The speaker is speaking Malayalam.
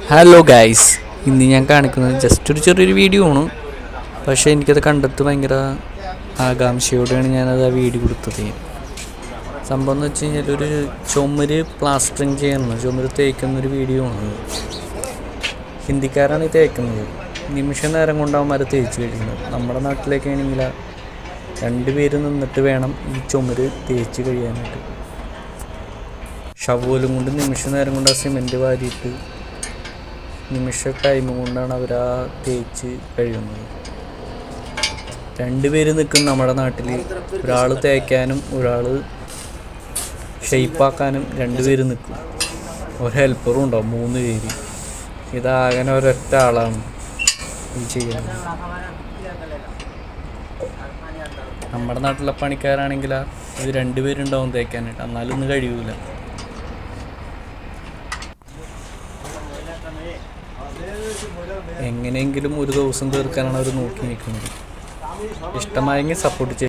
ഹലോ ഗൈസ്, ഇന്ന് ഞാൻ കാണിക്കുന്നത് ജസ്റ്റ് ഒരു ചെറിയൊരു വീഡിയോ ആണ്. പക്ഷേ എനിക്കത് കണ്ടിട്ട് ഭയങ്കര ആകാംക്ഷയോടെയാണ് ഞാനത് ആ വീഡിയോ കൊടുത്തത്. സംഭവം എന്ന് വെച്ച് കഴിഞ്ഞാൽ ഒരു ചുമര് പ്ലാസ്റ്ററിങ് ചെയ്യുന്ന ചുമര് തേക്കുന്നൊരു വീഡിയോ ആണ്. ഹിന്ദിക്കാരാണ് ഈ തേക്കുന്നത്. നിമിഷ നേരം കൊണ്ടാകുമ്പോൾ അത് തേച്ച് കഴിയുന്നത്. നമ്മുടെ നാട്ടിലേക്ക് ആണെങ്കിൽ 2 പേര് നിന്നിട്ട് വേണം ഈ ചുമര് തേച്ച് കഴിയാനായിട്ട്. ഷവോലും കൊണ്ട് നിമിഷ നേരം കൊണ്ട് ആ സിമെൻറ്റ് വാരിയിട്ട് നിമിഷ ടൈം കൊണ്ടാണ് അവർ ആ തേച്ച് കഴിയുന്നത്. 2 പേര് നിൽക്കും നമ്മുടെ നാട്ടിൽ. ഒരാൾ തേക്കാനും ഒരാൾ ഷെയ്പ്പാക്കാനും 2 പേര് നിൽക്കും. ഒരു ഹെൽപ്പറും ഉണ്ടാവും, 3 പേര്. ഇതാകനെ ഒരൊറ്റ ആളാണ് ഈ ചെയ്യുന്നത്. നമ്മുടെ നാട്ടിലെ പണിക്കാരാണെങ്കിൽ ഇത് 2 പേരുണ്ടാവും തേക്കാനായിട്ട്, എന്നാലും ഒന്നും കഴിയൂല. എങ്ങനെയെങ്കിലും ഒരു ദിവസം തീർക്കാനാണ് അവർ നോക്കി നിൽക്കുന്നത്. ഇഷ്ടമായെങ്കിൽ സപ്പോർട്ട് ചെയ്യും.